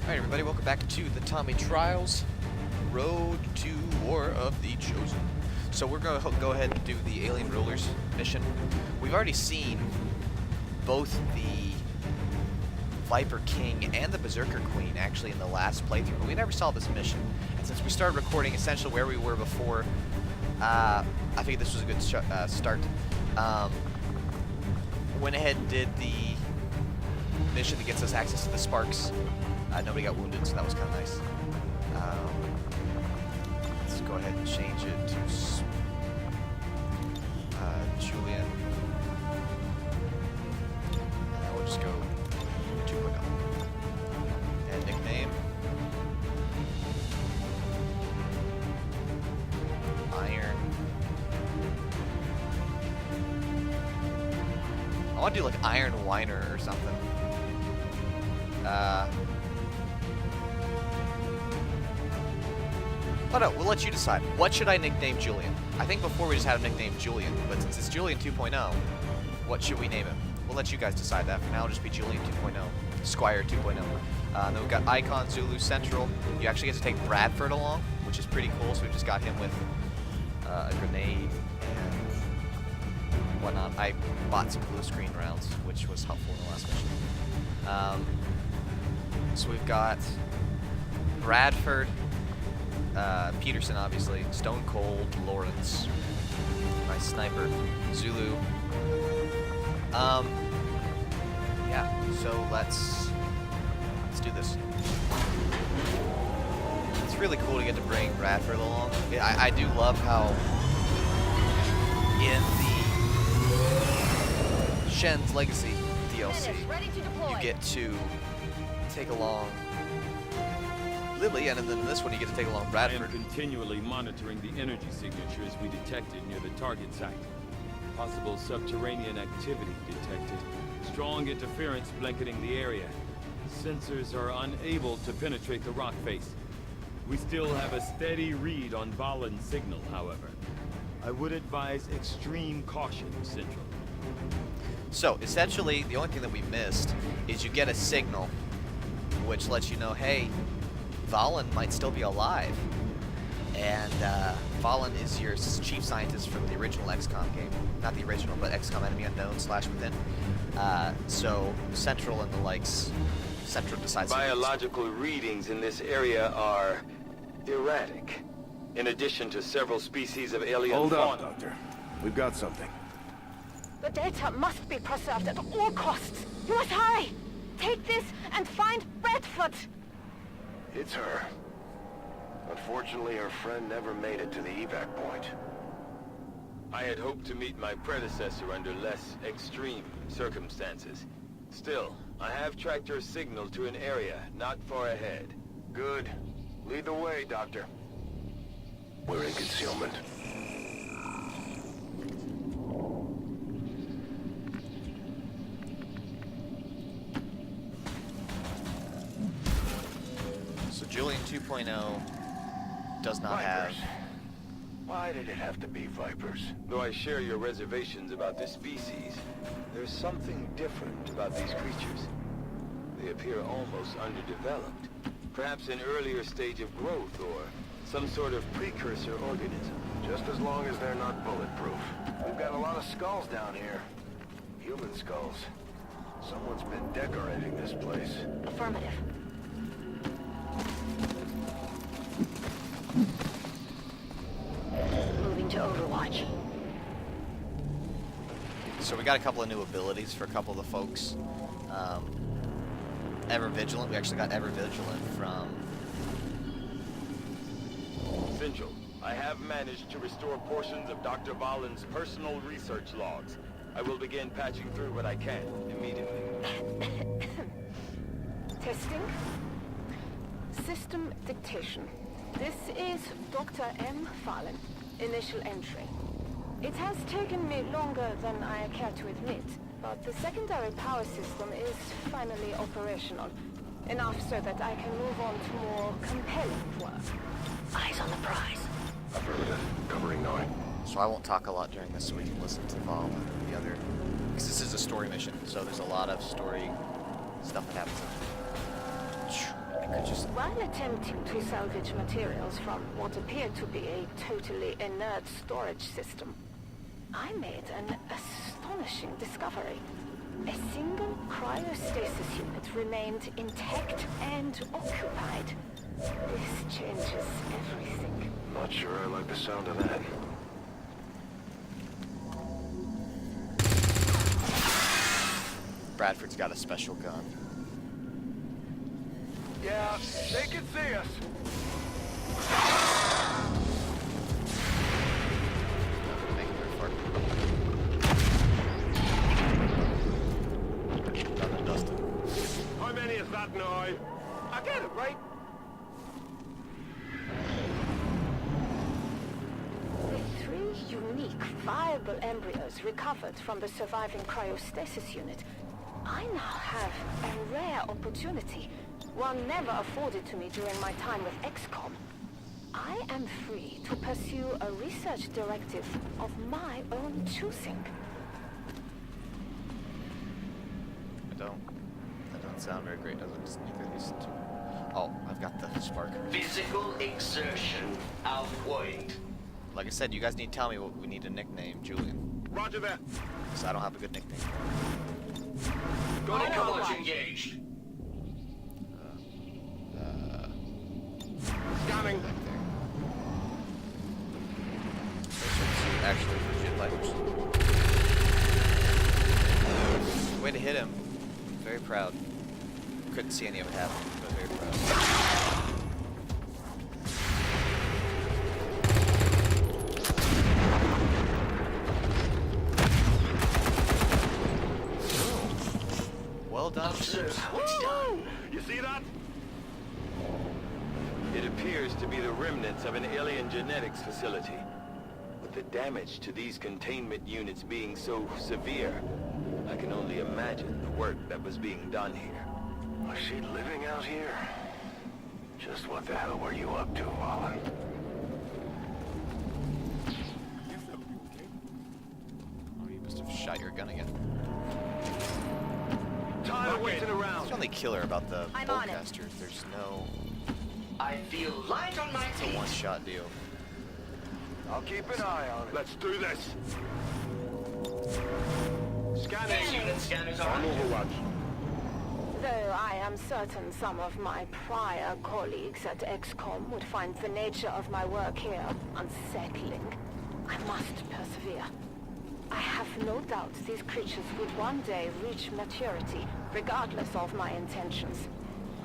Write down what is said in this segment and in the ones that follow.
Alright everybody, welcome back to the Tommy Trials, Road to War of the Chosen. So we're going to go ahead and do the Alien Rulers mission. We've already seen both the Viper King and the Berserker Queen actually in the last playthrough, but we never saw this mission. And since we started recording essentially where we were before, I figured this was a good start. Went ahead and did the mission that gets us access to the sparks. Nobody got wounded, so that was kind of nice. Let's go ahead and change it to Julian. And then we'll just go 2.0. And nickname. Iron. I want to do like Iron Whiner or something. Oh no, we'll let you decide. What should I nickname Julian? I think before we just had him nicknamed Julian, but since it's Julian 2.0, what should we name him? We'll let you guys decide that. For now, it'll just be Julian 2.0, Squire 2.0. Then we've got Icon, Zulu, Central. You actually get to take Bradford along, which is pretty cool, so we just got him with a grenade and whatnot. I bought some blue screen rounds, which was helpful in the last mission. So we've got Bradford, Peterson, obviously, Stone Cold, Lawrence, my sniper, Zulu. Yeah, so let's do this. It's really cool to get to bring Bradford along. I do love how in the Shen's Legacy DLC, you get to take along Lily, and then in this one you get to take along Bradford. I am continually monitoring the energy signatures we detected near the target site. Possible subterranean activity detected. Strong interference blanketing the area. Sensors are unable to penetrate the rock face. We still have a steady read on Valen's signal, however. I would advise extreme caution, Central. So, essentially, the only thing that we missed is you get a signal which lets you know, hey, Valen might still be alive. And Valen is your chief scientist from the original XCOM game. Not the original, but XCOM Enemy Unknown / Within. So Central and the likes, Central decides... Biological readings in this area are erratic. In addition to several species of alien fauna. Hold up, Doctor. We've got something. The data must be preserved at all costs. You must hurry! Take this and find Bradford! It's her. Unfortunately, her friend never made it to the evac point. I had hoped to meet my predecessor under less extreme circumstances. Still, I have tracked her signal to an area not far ahead. Good. Lead the way, Doctor. We're in concealment. Julian 2.0 does not Vipers. Why did it have to be Vipers? Though I share your reservations about this species, there's something different about these creatures. They appear almost underdeveloped. Perhaps an earlier stage of growth or some sort of precursor organism. Just as long as they're not bulletproof. We've got a lot of skulls down here. Human skulls. Someone's been decorating this place. Affirmative. Moving to Overwatch. So we got a couple of new abilities for a couple of the folks. Ever Vigilant. We actually got Ever Vigilant from... Central, I have managed to restore portions of Dr. Valen's personal research logs. I will begin patching through what I can immediately. Testing. System dictation. This is Dr. M. Valen. Initial entry. It has taken me longer than I care to admit, but the secondary power system is finally operational. Enough so that I can move on to more compelling work. Eyes on the prize. Affirmative. Covering 9. So I won't talk a lot during this so we can listen to Val and the other... Because this is a story mission, so there's a lot of story stuff that happens. could just... While attempting to salvage materials from what appeared to be a totally inert storage system, I made an astonishing discovery. A single cryostasis unit remained intact and occupied. This changes everything. Not sure I like the sound of that. Bradford's got a special gun. Yeah, they can see us. Make it very far. Done and dusted. How many is that now? I get it, right? With 3 unique, viable embryos recovered from the surviving cryostasis unit, I now have a rare opportunity, one never afforded to me during my time with XCOM. I am free to pursue a research directive of my own choosing. That don't sound very great, does it? Just need to listen to it. Oh, I've got the spark. Physical exertion avoid. Like I said, you guys need to tell me what we need to nickname Julian. Roger that. Because I don't have a good nickname. Gonna come on, engaged. Scanning. Back there. Actually, legit Vipers. Way to hit him. Very proud. Couldn't see any of it happen, but very proud. Well done. Observe how it's done. You see that? It appears to be the remnants of an alien genetics facility. With the damage to these containment units being so severe, I can only imagine the work that was being done here. Was she living out here? Just what the hell were you up to, Alan? Oh, you must have shot your gun again. Tired of waiting That's around. the only killer about the I'm on it. Boltcasters. There's no... I feel light on my It's a feet. one-shot deal. I'll keep an eye on it. Let's do this. These Scanning. unit scanners are On active. overwatch. Though I am certain some of my prior colleagues at XCOM would find the nature of my work here unsettling, I must persevere. I have no doubt these creatures would one day reach maturity, regardless of my intentions.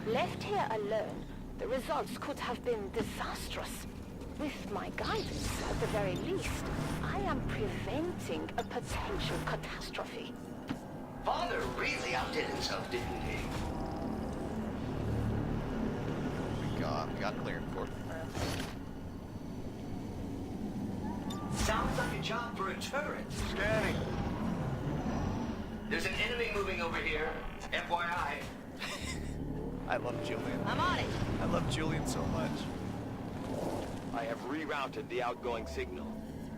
Left here alone, the results could have been disastrous. With my guidance, at the very least, I am preventing a potential catastrophe. Father really outdid himself, didn't he? We got cleared for it. Sounds like a job for a turret. Scanning. There's an enemy moving over here. FYI. I love Julian. I'm on it. I love Julian so much. I have rerouted the outgoing signal.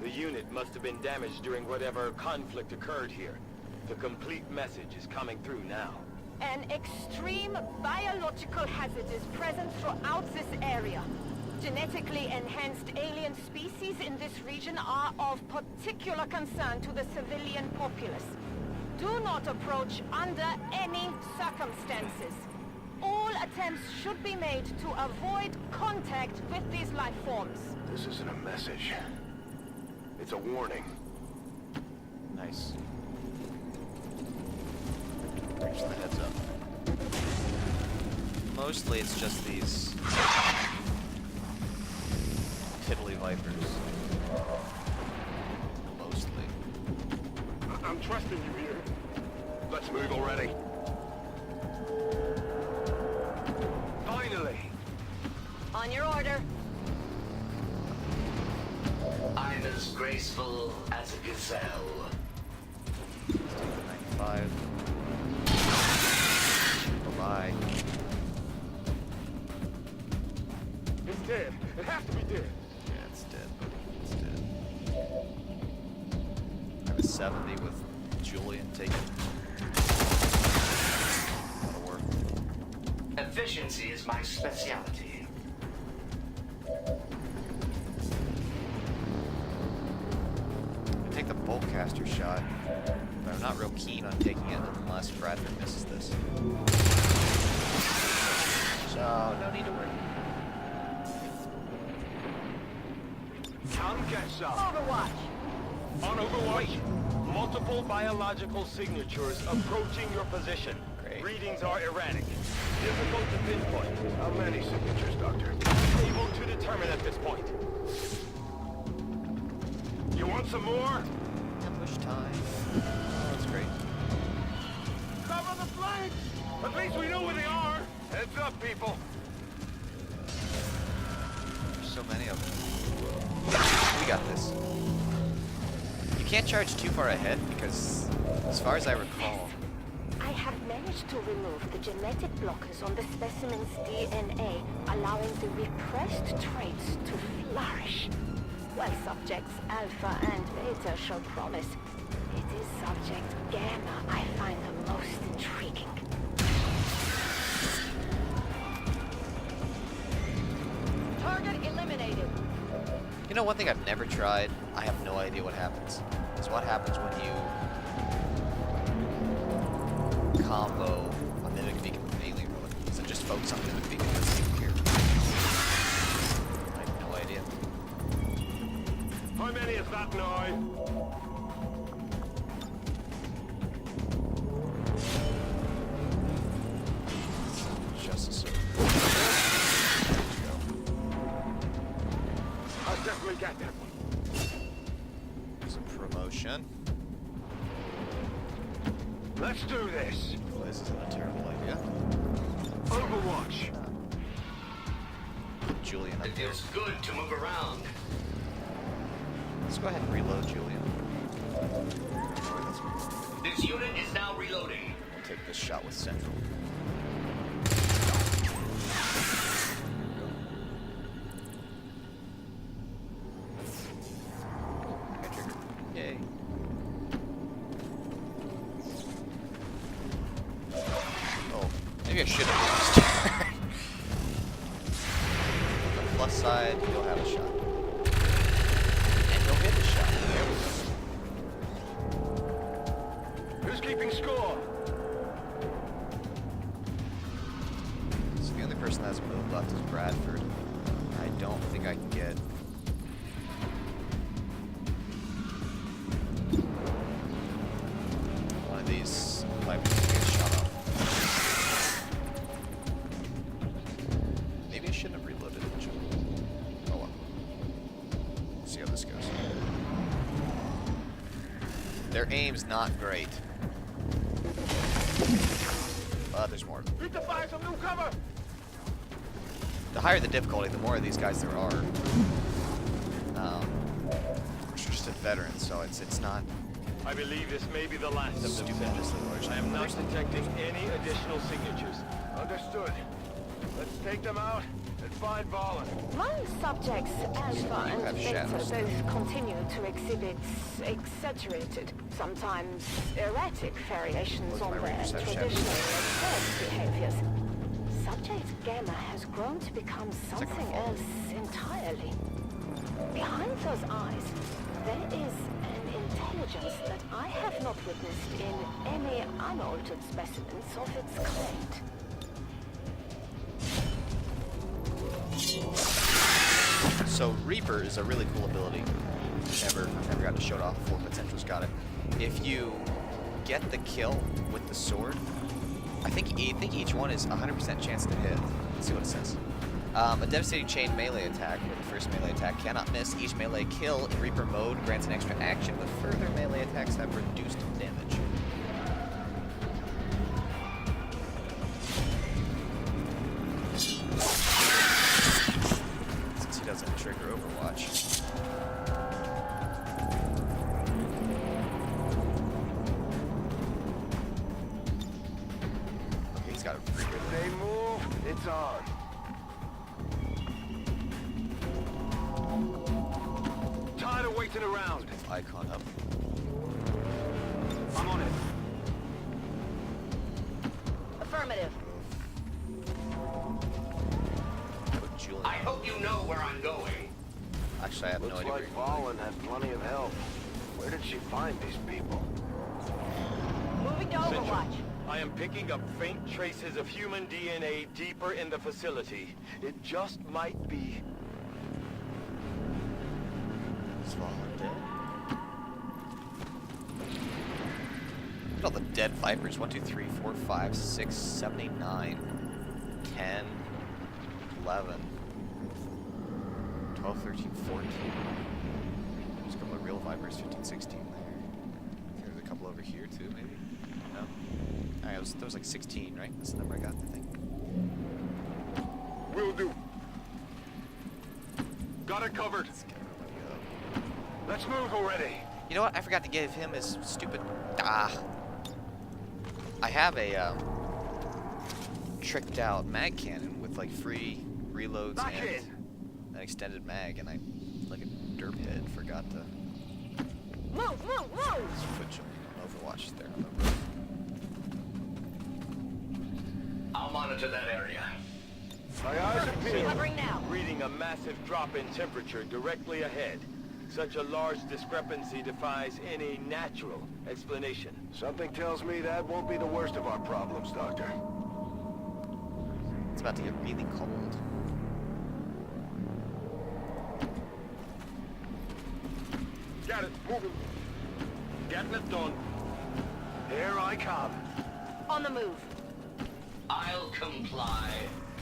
The unit must have been damaged during whatever conflict occurred here. The complete message is coming through now. An extreme biological hazard is present throughout this area. Genetically enhanced alien species in this region are of particular concern to the civilian populace. Do not approach under any circumstances. All attempts should be made to avoid contact with these life forms. This isn't a message. It's a warning. Nice. Just the heads up. Mostly it's just these tiddly vipers. Mostly. I'm trusting you here. Let's move already. Finally. On your order. I'm as graceful as a gazelle. 95. Bye-bye. It's dead. It has to be dead. Yeah, it's dead, buddy. It's dead. I have a 70 with Julian taking... That'll work. A Efficiency is my specialty. Take the boltcaster shot, but I'm not real keen on taking it unless Bradford misses this. So, no need to worry. Come get some. Overwatch! On Overwatch, multiple biological signatures approaching your position. Great. Readings are erratic. Difficult to pinpoint. How many signatures, Doctor? Able to determine at this point. You want some more? Ambush time. Oh, that's great. Cover the flanks! At least we know where they are! Heads up, people. There's so many of them. We got this. You can't charge too far ahead because, as far as I recall, I have managed to remove the genetic blockers on the specimen's DNA, allowing the repressed traits to flourish. While subjects Alpha and Beta show promise, it is subject Gamma I find the most intriguing. Target eliminated. you know, one thing I've never tried, I have no idea what happens. Is what happens when you combo a Mimic Beacon with an alien relic. Does it just focus on Mimic Beacon and doesn't here? I have no idea. How many is that now? Justice. I'll definitely get that one. There's a promotion. Let's do this. Well, this isn't a terrible idea. Overwatch. Julian up It here. feels good to move around. Let's go ahead and reload Julian. This unit is now reloading. We'll take this shot with Central. Okay, trigger. Yay. Oh, maybe I should have used. On the plus side, you'll have a shot. And you'll hit the shot. There we go. Who's keeping score? So the only person that has move left is Bradford. I don't think I can get. One of these might be able to get shot off. Maybe I shouldn't have reloaded it. Oh well. See how this goes. Their aim's not great. There's more. Need to find some new cover! The higher the difficulty, the more of these guys there are. Which are just veterans, so it's not I believe this may be the last of them. stupendously large. I am not detecting any additional signatures. Understood. Let's take them out and find Ballin. My subjects, Alpha and have Beta, shadows. both continue to exhibit exaggerated, sometimes erratic variations Look, on my their rangers have traditional shadows. absurd behaviors. Subject Gamma has grown to become something else entirely. Behind those eyes, there is an intelligence that I have not witnessed in any unaltered specimens of its kind. So Reaper is a really cool ability. Never got to show it off before, but Central's got it. If you get the kill with the sword, I think each one is 100% chance to hit. Let's see what it says. A devastating chain melee attack, where the first melee attack cannot miss. Each melee kill in Reaper mode grants an extra action, but further melee attacks have reduced damage. Since he doesn't trigger Overwatch. Okay, he's got a pretty good. If they move, it's on. Tired of waiting around. Icon up. I'm on it. Affirmative. I hope you know where I'm going. Actually, I have no Looks idea where like you're going. Valen had plenty of help. Where did she find these people? Moving to Central, Overwatch. I am picking up faint traces of human DNA deeper in the facility. It just might be... Is Valen dead? Look at all the dead Vipers. 1, 2, 3, 4, 5, 6, 7, 8, 9, 10, 11, 12, 13, 14. There's a couple of real Vipers. 15, 16 there. There's a couple over here too, maybe? No? Alright, there was like 16, right? That's the number I got, I think. Will do. Got it covered. Let's get everybody up. Let's move already. You know what? I forgot to give him his stupid... I have a tricked out mag cannon with like free reloads Back and in. an extended mag, and I, like a derphead, forgot to Move, move, move! switch on Overwatch there on the roof. I'll monitor that area. My eyes are peeled. Covering now. Reading a massive drop in temperature directly ahead. Such a large discrepancy defies any natural explanation. Something tells me that won't be the worst of our problems, Doctor. It's about to get really cold. Got it. Moving. Getting it done. Here I come. On the move. I'll comply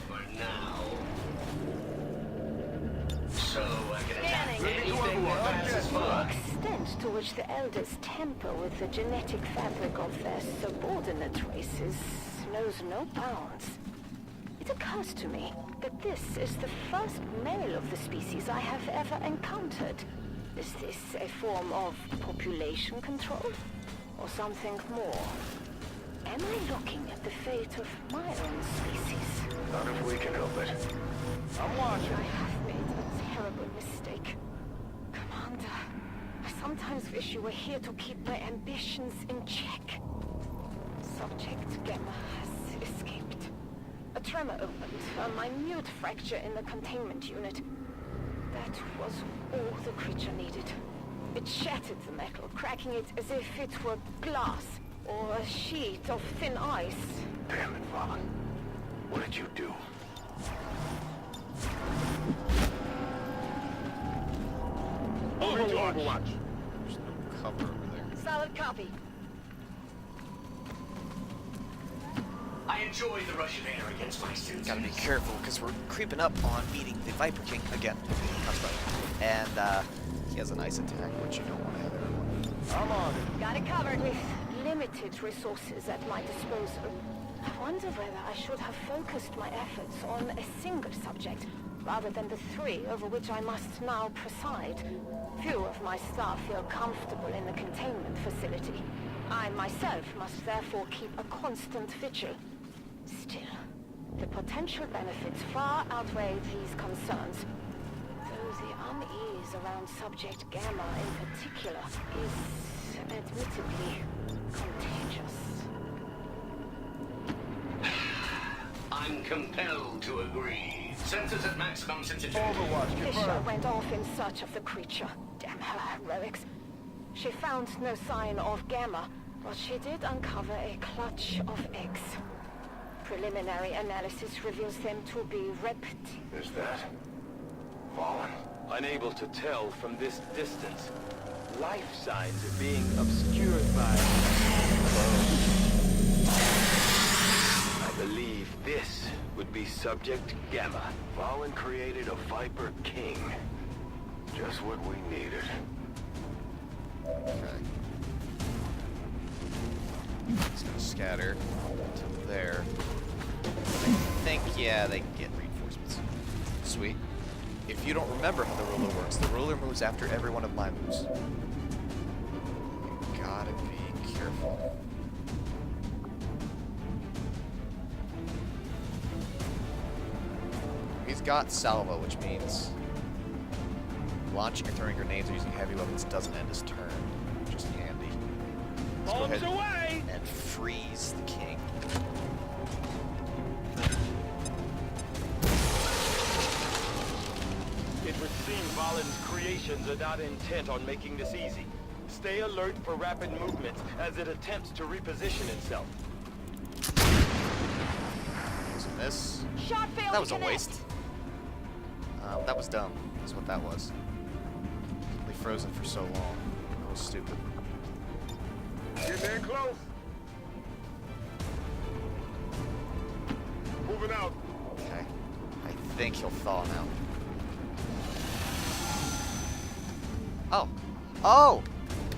for now. So I can attack Scanning. anything that passes The by. extent to which the elders tamper with the genetic fabric of their subordinate races knows no bounds. It occurs to me that this is the first male of the species I have ever encountered. Is this a form of population control? Or something more? Am I looking at the fate of my own species? Not if we can help it. I'm watching. I have made a terrible mistake. Commander, I sometimes wish you were here to keep my ambitions in check. Subject Gamma has escaped. A tremor opened, a minute fracture in the containment unit. That was all the creature needed. It shattered the metal, cracking it as if it were glass or a sheet of thin ice. Damn it, Valen. What did you do? Overwatch. There's no cover over there. Solid copy. I enjoy the Russian air against my suits. Gotta be careful, because we're creeping up on meeting the Viper King again. And, he has an ice attack, which you don't want to have everyone. I'm on it. Got it covered. With limited resources at my disposal, I wonder whether I should have focused my efforts on a single subject, rather than the three over which I must now preside. Few of my staff feel comfortable in the containment facility. I myself must therefore keep a constant vigil. Still, the potential benefits far outweigh these concerns. Though the unease around Subject Gamma in particular is admittedly contagious. I'm compelled to agree. Sensors at maximum sensitivity. Overwatch, Fisher confirmed. went off in search of the creature. Damn her heroics. She found no sign of Gamma, but she did uncover a clutch of eggs. Preliminary analysis reveals them to be Is that Valen? Unable to tell from this distance. Life signs are being obscured by... I believe this would be Subject Gamma. Valen created a Viper King. Just what we needed. Okay. It's gonna scatter to there. I think, yeah, they can get reinforcements. Sweet. If you don't remember how the ruler works, the ruler moves after every one of my moves. You gotta be careful. He's got salvo, which means launching or throwing grenades or using heavy weapons doesn't end his turn, which is handy. Let's go Bombs ahead away! and freeze the king. Valen's creations are not intent on making this easy. Stay alert for rapid movements as it attempts to reposition itself. So this. Shot failed That was to a connect. waste. That was dumb, is what that was. They frozen for so long. That was stupid. Get there close. Moving out. Okay. I think he'll thaw now. Oh. Oh!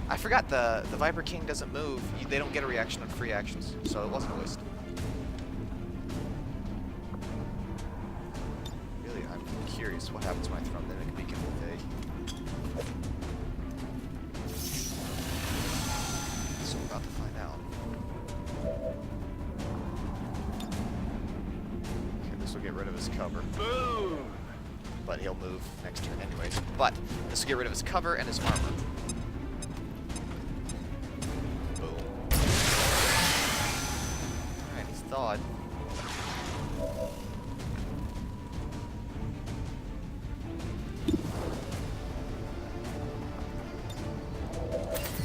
I forgot the Viper King doesn't move. They don't get a reaction on free actions, so it wasn't a waste. Really, I'm curious what happens when I throw Mimic Beacon with a... So we're about to find out. Okay, this will get rid of his cover. Boom! But he'll move next turn anyways. But this will get rid of his cover and his armor. Boom. Alright, he's thawed.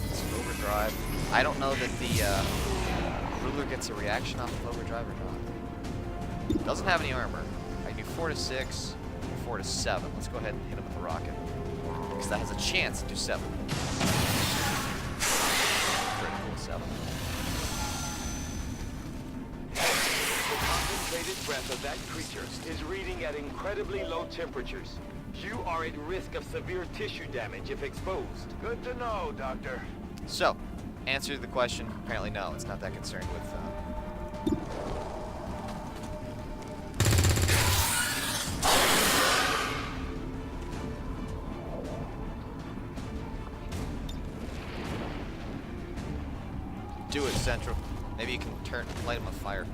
It's overdrive. I don't know that the ruler gets a reaction off of overdrive or not. Doesn't have any armor. I do 4 to 6. 4 to 7. Let's go ahead and hit him with the rocket. Because that has a chance to do 7. Critical 7. The concentrated breath of that creature is reading at incredibly low temperatures. You are at risk of severe tissue damage if exposed. Good to know, Doctor. So, answer to the question, apparently no, it's not that concerned with... Do it, Central. Maybe you can light him on fire.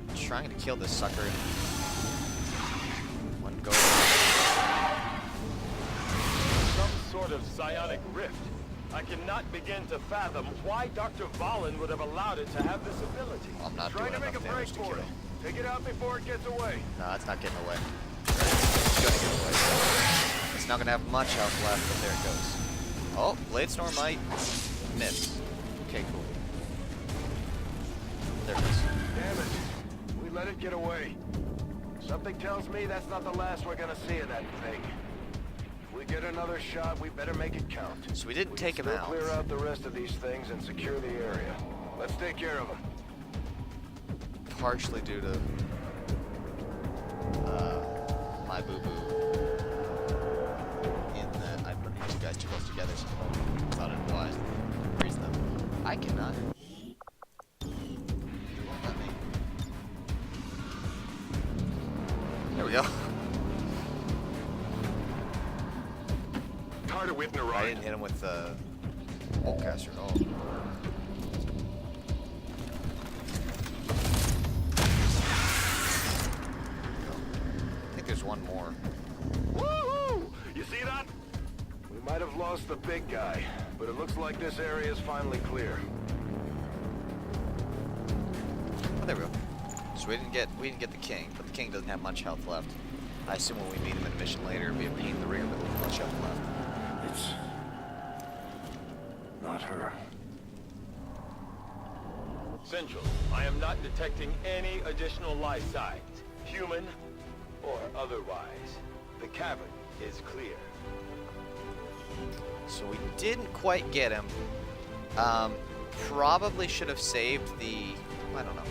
I'm trying to kill this sucker. One go. Some sort of psionic rift. I cannot begin to fathom why Dr. Valen would have allowed it to have this ability. I'm not Trying doing to make a enough break damage to for kill it. him. Take it out before it gets away. No, it's not getting away. It's gonna get away. It's not gonna have much health left, but there it goes. Oh, Blade Storm might miss. Okay, cool. There it goes. Damn it. We let it get away. Something tells me that's not the last we're gonna see of that thing. If we get another shot, we better make it count. So we didn't take him Still out. clear out the rest of these things and secure the area. Let's take care of them. Partially due to my boo-boo. In that I put these two guys too close together, so I thought it wise. Freeze them. I cannot. It won't let me. There we go. Target within a I right. didn't hit him with the Boltcaster at all. I think there's one more. Woohoo! You see that? We might have lost the big guy, but it looks like this area is finally clear. Oh, there we go. So we didn't get the king, but the king doesn't have much health left. I assume when we meet him in a mission later, it'll be a pain in the rear, but there's much health left. It's not her. Central, I am not detecting any additional life signs, human or otherwise. The cavern is clear. So we didn't quite get him. Probably should have saved the... I don't know.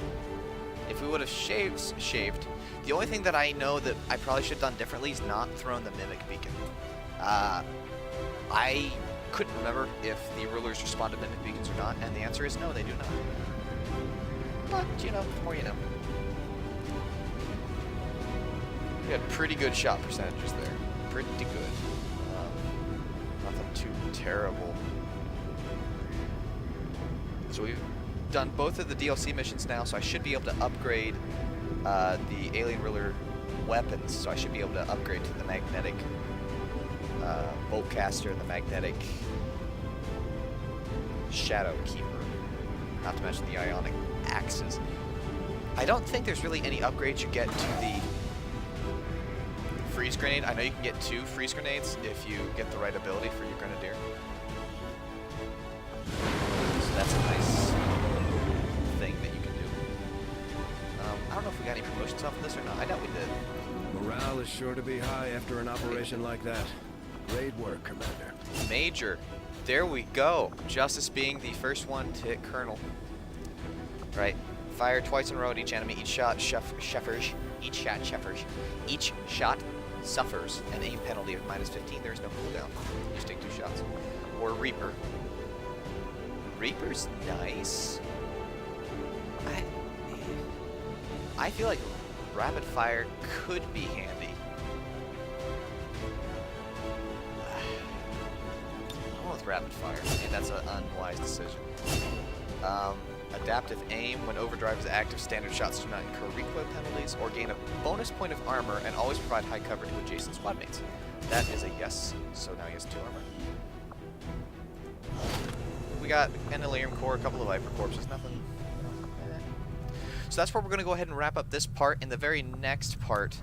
If we would have shaved. The only thing that I know that I probably should have done differently is not thrown the Mimic Beacon. I couldn't remember if the rulers respond to Mimic Beacons or not, and the answer is no, they do not. But, you know, the more you know. We had pretty good shot percentages there. Pretty good. Nothing too terrible. So we've done both of the DLC missions now, so I should be able to upgrade the Alien Ruler weapons. So I should be able to upgrade to the magnetic Boltcaster, the magnetic Shadow Keeper, not to mention the Ionic Axes. I don't think there's really any upgrades you get to the freeze grenade. I know you can get 2 freeze grenades if you get the right ability for your grenadier. So that's a nice thing that you can do. I don't know if we got any promotions off of this or not. I doubt we did. Morale is sure to be high after an operation like that. Great work, Commander. Major. There we go. Justice being the first one to hit Colonel. Right. Fire twice in a row at each enemy. Each shot suffers. Each shot suffers an aim penalty of -15. There is no cooldown. You just take 2 shots. Or Reaper. Reaper's nice. I feel like rapid fire could be handy. I'm going with rapid fire. Maybe that's an unwise decision. Adaptive aim. When overdrive is active, standard shots do not incur recoil penalties or gain a bonus point of armor and always provide high cover to adjacent squad mates. That is a yes. So now he has 2 armor. We got an Elerium core, a couple of Viper corpses, nothing. So that's where we're going to go ahead and wrap up this part. In the very next part,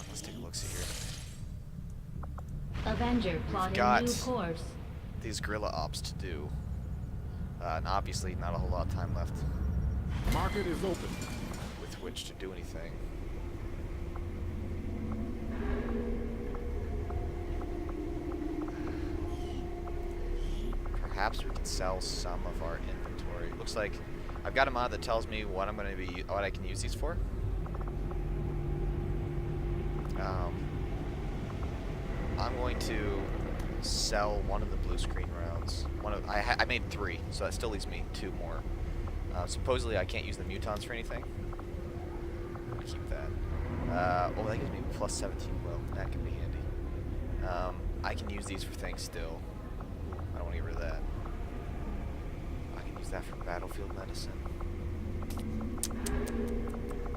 let's take a look see here. Avenger plotting got new course. These guerrilla ops to do. And obviously not a whole lot of time left. Market is open. With which to do anything. Perhaps we can sell some of our inventory. Looks like I've got a mod that tells me what what I can use these for. I'm going to sell one of the blue screen rounds. I made 3, so that still leaves me 2 more. Supposedly I can't use the mutons for anything. I'm gonna keep that. Oh, that gives me plus 17. Well, that can be handy. I can use these for things still. I don't want to get rid of that. I can use that for battlefield medicine.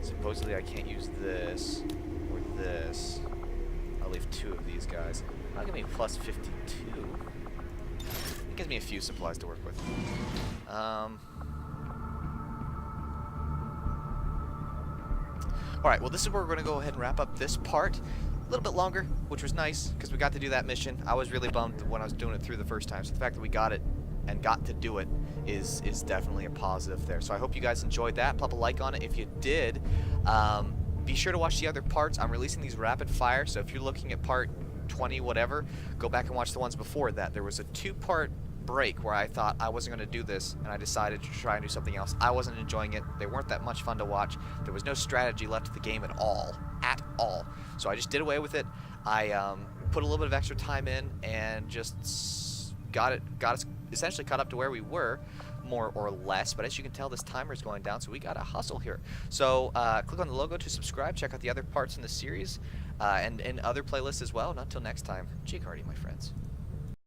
Supposedly I can't use this or this. I'll leave 2 of these guys. That'll give me plus 52. It gives me a few supplies to work with. Alright, well this is where we're going to go ahead and wrap up this part. A little bit longer, which was nice, because we got to do that mission. I was really bummed when I was doing it through the first time, so the fact that we got it and got to do it is definitely a positive there. So I hope you guys enjoyed that. Pop a like on it if you did. Be sure to watch the other parts. I'm releasing these rapid fire, so if you're looking at part 20 whatever, go back and watch the ones before that. There was a 2-part break where I thought I wasn't going to do this, and I decided to try and do something else. I wasn't enjoying it. They weren't that much fun to watch. There was no strategy left to the game at all. So I just did away with it. I put a little bit of extra time in and just got us essentially caught up to where we were, more or less. But as you can tell, this timer is going down, so we got to hustle here. So click on the logo to subscribe. Check out the other parts in the series and other playlists as well. And until next time, Jake Hardy, my friends.